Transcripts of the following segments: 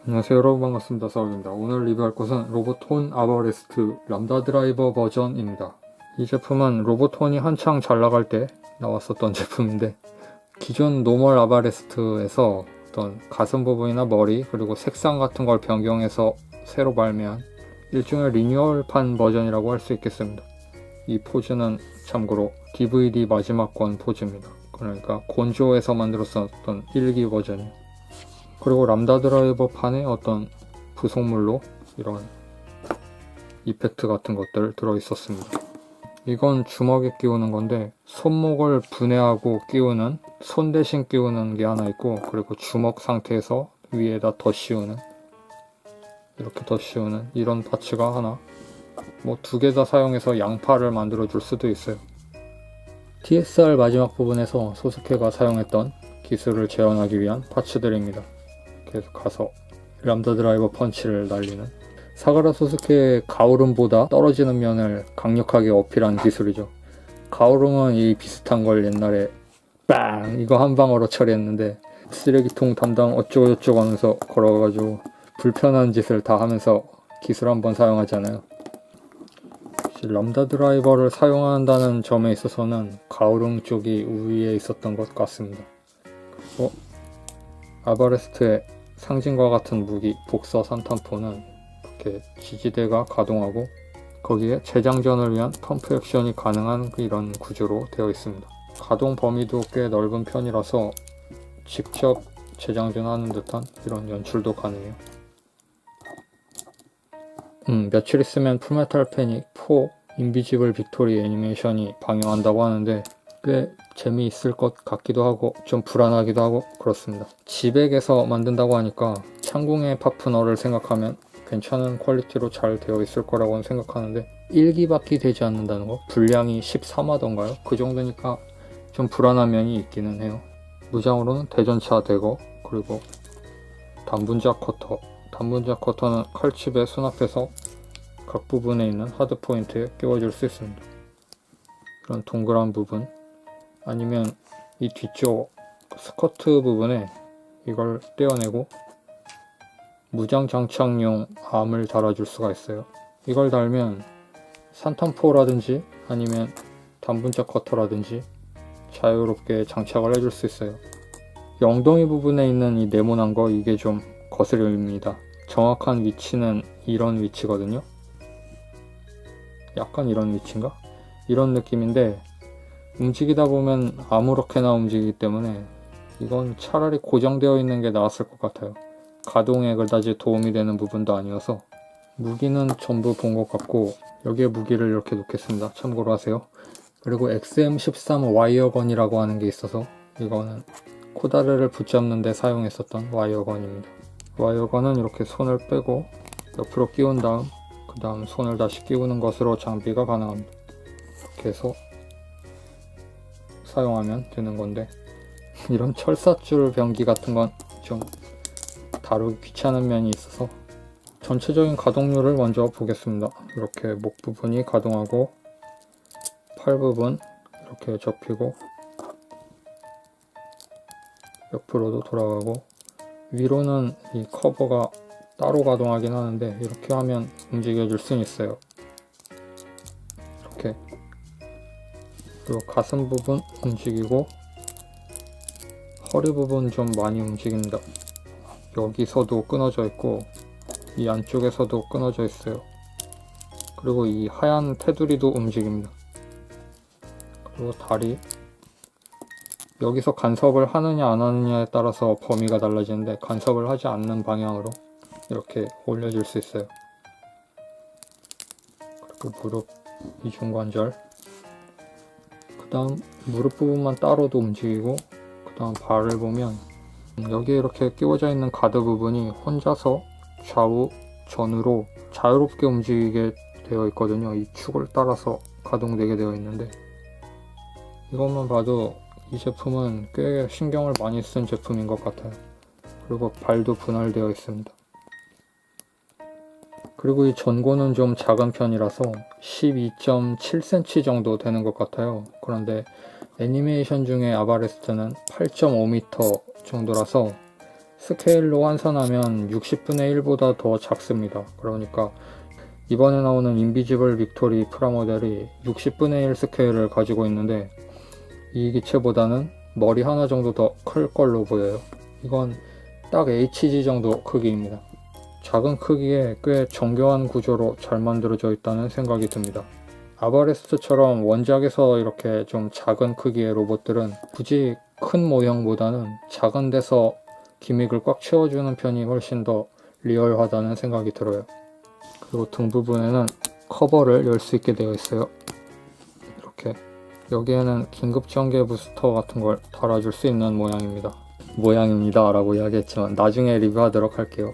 안녕하세요 여러분, 반갑습니다. 사욱입니다. 오늘 리뷰할 것은 로보톤 아바레스트 람다 드라이버 버전입니다. 이 제품은 로보톤이 한창 잘 나갈 때 나왔었던 제품인데, 기존 노멀 아바레스트에서 어떤 가슴 부분이나 머리 그리고 색상 같은 걸 변경해서 새로 발매한 일종의 리뉴얼판 버전이라고 할 수 있겠습니다. 이 포즈는 참고로 DVD 마지막 권 포즈입니다. 그러니까 곤조에서 만들었었던 1기 버전이요. 그리고 람다 드라이버 판에 어떤 부속물로 이런 이펙트 같은 것들 들어있었습니다. 이건 주먹에 끼우는 건데, 손목을 분해하고 끼우는, 손 대신 끼우는 게 하나 있고, 그리고 주먹 상태에서 위에다 더 씌우는, 이렇게 더 씌우는 이런 파츠가 하나, 뭐 두 개 다 사용해서 양팔을 만들어 줄 수도 있어요. TSR 마지막 부분에서 소스케가 사용했던 기술을 재현하기 위한 파츠들입니다. 계속 가서 람다 드라이버 펀치를 날리는, 사가라 소스케의 가오름보다 떨어지는 면을 강력하게 어필한 기술이죠. 가오름은 이 비슷한 걸 옛날에 빵 이거 한 방으로 처리했는데, 쓰레기통 담당 어쩌고저쩌고 하면서 걸어가지고 불편한 짓을 다 하면서 기술 한번 사용하잖아요. 람다 드라이버를 사용한다는 점에 있어서는 가오름 쪽이 우위에 있었던 것 같습니다. 그리고 아바레스트의 상징과 같은 무기 복서 산탄포는 이렇게 지지대가 가동하고, 거기에 재장전을 위한 펌프 액션이 가능한 이런 구조로 되어 있습니다. 가동 범위도 꽤 넓은 편이라서 직접 재장전하는 듯한 이런 연출도 가능해요. 며칠 있으면 풀메탈 패닉 4 인비지블 빅토리 애니메이션이 방영한다고 하는데, 꽤 재미있을 것 같기도 하고 좀 불안하기도 하고 그렇습니다. 지백에서 만든다고 하니까 창궁의 파프너를 생각하면 괜찮은 퀄리티로 잘 되어 있을 거라고는 생각하는데, 1기밖에 되지 않는다는 거, 분량이 13화던가요? 그 정도니까 좀 불안한 면이 있기는 해요. 무장으로는 대전차 대거, 그리고 단분자 커터. 단분자 커터는 칼집에 수납해서 각 부분에 있는 하드 포인트에 끼워줄 수 있습니다. 이런 동그란 부분, 아니면 이 뒤쪽 스커트 부분에 이걸 떼어내고 무장 장착용 암을 달아줄 수가 있어요. 이걸 달면 산탄포라든지 아니면 단분자 커터라든지 자유롭게 장착을 해줄 수 있어요. 이 엉덩이 부분에 있는 이 네모난 거, 이게 좀 거슬립니다. 정확한 위치는 이런 위치거든요. 약간 이런 위치인가? 이런 느낌인데, 움직이다 보면 아무렇게나 움직이기 때문에 이건 차라리 고정되어 있는 게 나았을 것 같아요. 가동에 그다지 도움이 되는 부분도 아니어서. 무기는 전부 본 것 같고, 여기에 무기를 이렇게 놓겠습니다. 참고로 하세요. 그리고 XM13 와이어건이라고 하는 게 있어서, 이거는 코다르를 붙잡는 데 사용했었던 와이어건입니다. 와이어건은 이렇게 손을 빼고 옆으로 끼운 다음, 그 다음 손을 다시 끼우는 것으로 장비가 가능합니다. 이렇게 해서 사용하면 되는 건데, 이런 철사줄 병기 같은 건 좀 다루기 귀찮은 면이 있어서 전체적인 가동률을 먼저 보겠습니다. 이렇게 목 부분이 가동하고, 팔 부분 이렇게 접히고 옆으로도 돌아가고, 위로는 이 커버가 따로 가동하긴 하는데 이렇게 하면 움직여줄 수는 있어요. 이렇게. 그리고 가슴 부분 움직이고, 허리 부분 좀 많이 움직입니다. 여기서도 끊어져 있고 이 안쪽에서도 끊어져 있어요. 그리고 이 하얀 테두리도 움직입니다. 그리고 다리, 여기서 간섭을 하느냐 안 하느냐에 따라서 범위가 달라지는데, 간섭을 하지 않는 방향으로 이렇게 올려줄 수 있어요. 그리고 무릎 이중관절, 그 다음 무릎 부분만 따로도 움직이고, 그 다음 발을 보면 여기에 이렇게 끼워져 있는 가드 부분이 혼자서 좌우 전으로 자유롭게 움직이게 되어 있거든요. 이 축을 따라서 가동되게 되어 있는데, 이것만 봐도 이 제품은 꽤 신경을 많이 쓴 제품인 것 같아요. 그리고 발도 분할되어 있습니다. 그리고 이 전고는 좀 작은 편이라서 12.7cm 정도 되는 것 같아요. 그런데 애니메이션 중에 아바레스트는 8.5m 정도라서 스케일로 환산하면 60분의 1보다 더 작습니다. 그러니까 이번에 나오는 인비지블 빅토리 프라모델이 60분의 1 스케일을 가지고 있는데 이 기체보다는 머리 하나 정도 더 클 걸로 보여요. 이건 딱 HG 정도 크기입니다. 작은 크기에 꽤 정교한 구조로 잘 만들어져 있다는 생각이 듭니다. 아바레스트처럼 원작에서 이렇게 좀 작은 크기의 로봇들은 굳이 큰 모형보다는 작은 데서 기믹을 꽉 채워주는 편이 훨씬 더 리얼하다는 생각이 들어요. 그리고 등 부분에는 커버를 열 수 있게 되어 있어요. 이렇게 여기에는 긴급 전개 부스터 같은 걸 달아줄 수 있는 모양입니다 라고 이야기했지만 나중에 리뷰하도록 할게요.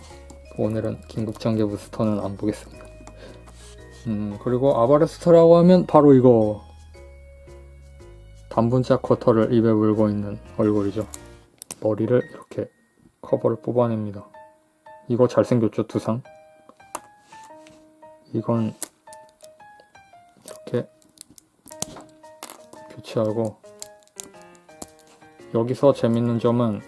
오늘은 긴급 전개 부스터는 안 보겠습니다. 그리고 아바레스트라고 하면 바로 이거 단분자 커터를 입에 물고 있는 얼굴이죠. 머리를 이렇게 커버를 뽑아냅니다. 이거 잘생겼죠, 두상? 이건 이렇게 교체하고, 여기서 재밌는 점은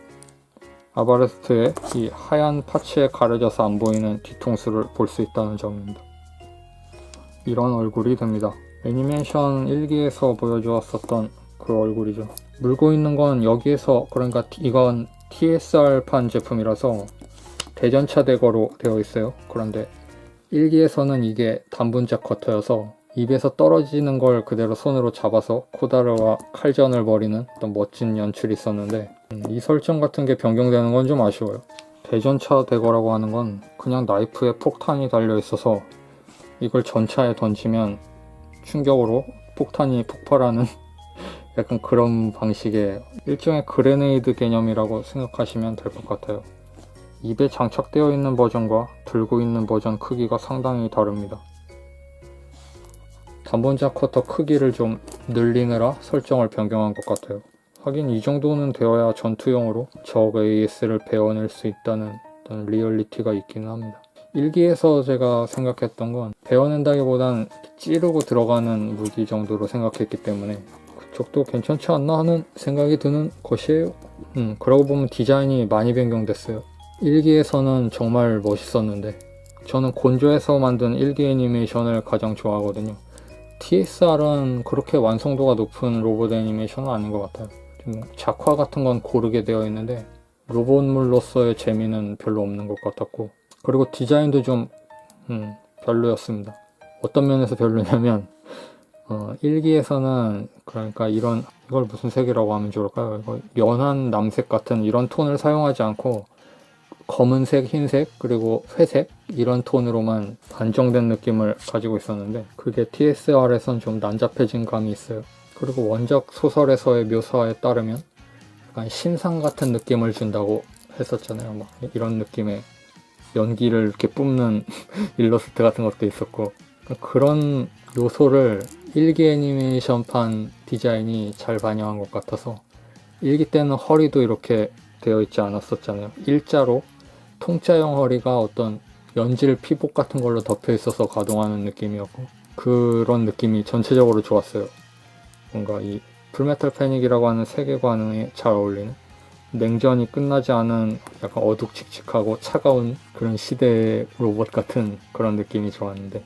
아바레스트의 이 하얀 파츠에 가려져서 안 보이는 뒤통수를 볼 수 있다는 점입니다. 이런 얼굴이 됩니다. 애니메이션 1기에서 보여주었었던 그 얼굴이죠. 물고 있는 건 여기에서, 그러니까 이건 TSR판 제품이라서 대전차 대거로 되어 있어요. 그런데 1기에서는 이게 단분자 커터여서 입에서 떨어지는 걸 그대로 손으로 잡아서 코다르와 칼전을 벌이는 어떤 멋진 연출이 있었는데 이 설정 같은 게 변경되는 건 좀 아쉬워요. 대전차 대거라고 하는 건 그냥 나이프에 폭탄이 달려 있어서 이걸 전차에 던지면 충격으로 폭탄이 폭발하는 약간 그런 방식의 일종의 그레네이드 개념이라고 생각하시면 될 것 같아요. 입에 장착되어 있는 버전과 들고 있는 버전 크기가 상당히 다릅니다. 단분자 커터 크기를 좀 늘리느라 설정을 변경한 것 같아요. 하긴 이 정도는 되어야 전투용으로 적 AS를 베어낼 수 있다는 어떤 리얼리티가 있기는 합니다. 1기에서 제가 생각했던 건 베어낸다기보단 찌르고 들어가는 무기 정도로 생각했기 때문에 그쪽도 괜찮지 않나 하는 생각이 드는 것이에요. 그러고 보면 디자인이 많이 변경됐어요. 1기에서는 정말 멋있었는데 저는 곤조에서 만든 1기 애니메이션을 가장 좋아하거든요. TSR은 그렇게 완성도가 높은 로봇 애니메이션은 아닌 것 같아요. 좀 작화 같은 건 고르게 되어 있는데 로봇물로서의 재미는 별로 없는 것 같았고, 그리고 디자인도 좀 별로였습니다. 어떤 면에서 별로냐면 1기에서는 그러니까 이걸 무슨 색이라고 하면 좋을까요? 연한 남색 같은 이런 톤을 사용하지 않고 검은색, 흰색, 그리고 회색 이런 톤으로만 단정된 느낌을 가지고 있었는데 그게 TSR에선 좀 난잡해진 감이 있어요. 그리고 원작 소설에서의 묘사에 따르면 약간 신상 같은 느낌을 준다고 했었잖아요. 막 이런 느낌의 연기를 이렇게 뿜는 일러스트 같은 것도 있었고, 그런 요소를 1기 애니메이션판 디자인이 잘 반영한 것 같아서 1기 때는 허리도 이렇게 되어 있지 않았었잖아요. 일자로 통짜형 허리가 어떤 연질 피복 같은 걸로 덮여 있어서 가동하는 느낌이었고, 그런 느낌이 전체적으로 좋았어요. 뭔가 이 풀메탈 패닉이라고 하는 세계관에 잘 어울리는, 냉전이 끝나지 않은 약간 어둑칙칙하고 차가운 그런 시대의 로봇 같은 그런 느낌이 좋았는데,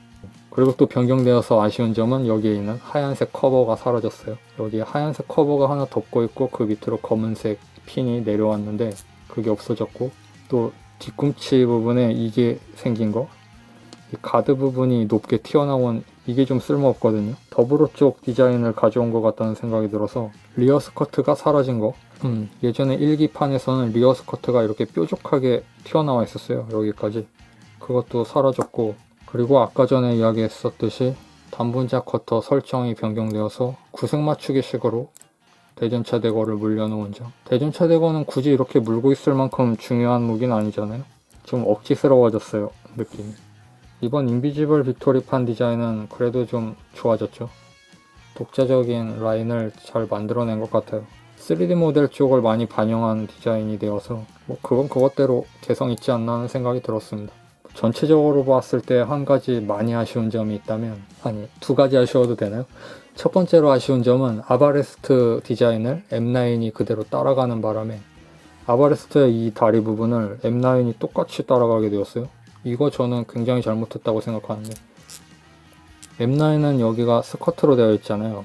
그리고 또 변경되어서 아쉬운 점은 여기에 있는 하얀색 커버가 사라졌어요. 여기에 하얀색 커버가 하나 덮고 있고 그 밑으로 검은색 핀이 내려왔는데 그게 없어졌고, 또 뒤꿈치 부분에 이게 생긴 거, 이 가드 부분이 높게 튀어나온 이게 좀 쓸모없거든요. 더불어 쪽 디자인을 가져온 것 같다는 생각이 들어서 리어 스커트가 사라진 거, 예전에 1기판에서는 리어 스커트가 이렇게 뾰족하게 튀어나와 있었어요. 여기까지. 그것도 사라졌고, 그리고 아까 전에 이야기했었듯이 단분자 커터 설정이 변경되어서 구색 맞추기식으로 대전차 대거를 물려놓은 점. 대전차 대거는 굳이 이렇게 물고 있을 만큼 중요한 무기는 아니잖아요. 좀 억지스러워졌어요, 느낌이. 이번 인비지블 빅토리판 디자인은 그래도 좀 좋아졌죠. 독자적인 라인을 잘 만들어낸 것 같아요. 3D 모델 쪽을 많이 반영한 디자인이 되어서 그건 그것대로 개성 있지 않나 하는 생각이 들었습니다. 전체적으로 봤을 때 한 가지 많이 아쉬운 점이 있다면, 아니, 두 가지 아쉬워도 되나요? 첫 번째로 아쉬운 점은 아바레스트 디자인을 M9이 그대로 따라가는 바람에 아바레스트의 이 다리 부분을 M9이 똑같이 따라가게 되었어요. 이거 저는 굉장히 잘못했다고 생각하는데, M9은 여기가 스커트로 되어 있잖아요.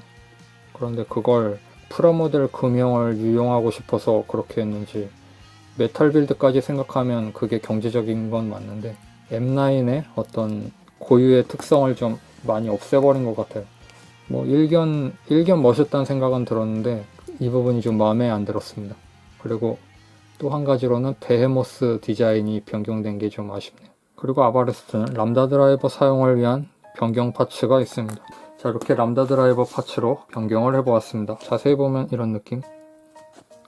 그런데 그걸 프라모델 금형을 유용하고 싶어서 그렇게 했는지, 메탈 빌드까지 생각하면 그게 경제적인 건 맞는데 M9의 어떤 고유의 특성을 좀 많이 없애버린 것 같아요. 뭐 일견 멋있다는 생각은 들었는데 이 부분이 좀 마음에 안 들었습니다. 그리고 또 한 가지로는 베헤모스 디자인이 변경된 게 좀 아쉽네요. 그리고 아바레스트는 람다 드라이버 사용을 위한 변경 파츠가 있습니다. 자, 이렇게 람다 드라이버 파츠로 변경을 해보았습니다. 자세히 보면 이런 느낌.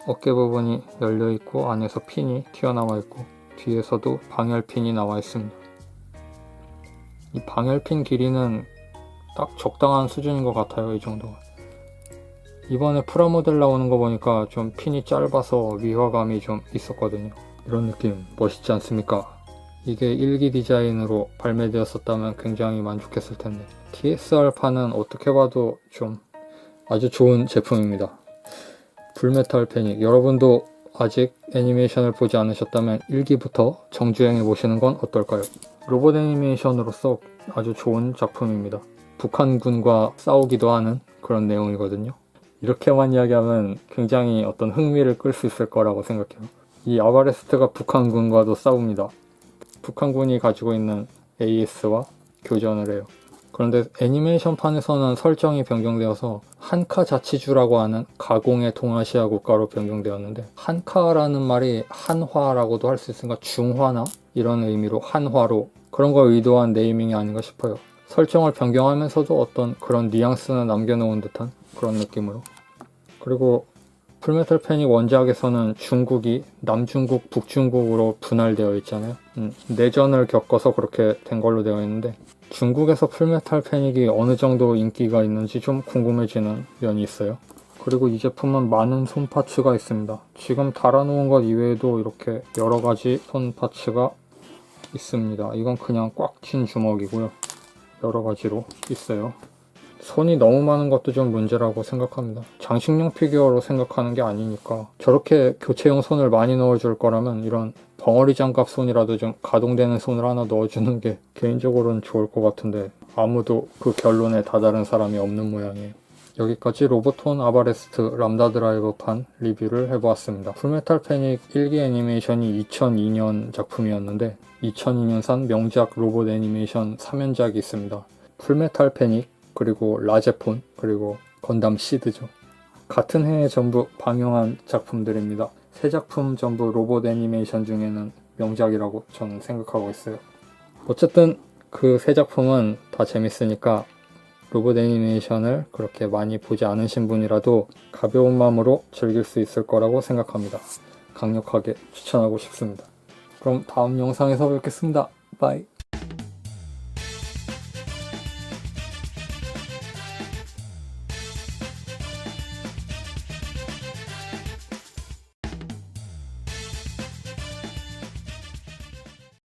어깨 부분이 열려있고 안에서 핀이 튀어나와 있고 뒤에서도 방열핀이 나와 있습니다. 이 방열핀 길이는 딱 적당한 수준인 것 같아요. 이 정도가. 이번에 프라모델 나오는 거 보니까 좀 핀이 짧아서 위화감이 좀 있었거든요. 이런 느낌 멋있지 않습니까? 이게 1기 디자인으로 발매되었었다면 굉장히 만족했을 텐데, TSR판은 어떻게 봐도 좀 아주 좋은 제품입니다. 풀메탈 패닉, 여러분도 아직 애니메이션을 보지 않으셨다면 1기부터 정주행해 보시는 건 어떨까요? 로봇 애니메이션으로서 아주 좋은 작품입니다. 북한군과 싸우기도 하는 그런 내용이거든요. 이렇게만 이야기하면 굉장히 어떤 흥미를 끌 수 있을 거라고 생각해요. 이 아바레스트가 북한군과도 싸웁니다. 북한군이 가지고 있는 AS와 교전을 해요. 그런데 애니메이션판에서는 설정이 변경되어서 한카 자치주라고 하는 가공의 동아시아 국가로 변경되었는데, 한카라는 말이 한화라고도 할 수 있으니까 중화나 이런 의미로 한화로, 그런 걸 의도한 네이밍이 아닌가 싶어요. 설정을 변경하면서도 어떤 그런 뉘앙스는 남겨놓은 듯한 그런 느낌으로. 그리고 풀메탈 패닉 원작에서는 중국이 남중국, 북중국으로 분할되어 있잖아요. 내전을 겪어서 그렇게 된 걸로 되어 있는데, 중국에서 풀메탈 패닉이 어느 정도 인기가 있는지 좀 궁금해지는 면이 있어요. 그리고 이 제품은 많은 손 파츠가 있습니다. 지금 달아놓은 것 이외에도 이렇게 여러 가지 손 파츠가 있습니다. 이건 그냥 꽉 쥔 주먹이고요. 여러 가지로 있어요. 손이 너무 많은 것도 좀 문제라고 생각합니다. 장식용 피규어로 생각하는 게 아니니까. 저렇게 교체용 손을 많이 넣어줄 거라면 이런 벙어리 장갑 손이라도 좀 가동되는 손을 하나 넣어주는 게 개인적으로는 좋을 것 같은데, 아무도 그 결론에 다다른 사람이 없는 모양이에요. 여기까지 로보톤 아바레스트 람다 드라이버판 리뷰를 해보았습니다. 풀메탈 패닉 1기 애니메이션이 2002년 작품이었는데 2002년산 명작 로봇 애니메이션 3연작이 있습니다. 풀메탈 패닉, 그리고 라제폰, 그리고 건담 시드죠. 같은 해에 전부 방영한 작품들입니다. 세 작품 전부 로봇 애니메이션 중에는 명작이라고 저는 생각하고 있어요. 어쨌든 그 세 작품은 다 재밌으니까 로봇 애니메이션을 그렇게 많이 보지 않으신 분이라도 가벼운 마음으로 즐길 수 있을 거라고 생각합니다. 강력하게 추천하고 싶습니다. 그럼 다음 영상에서 뵙겠습니다. 바이.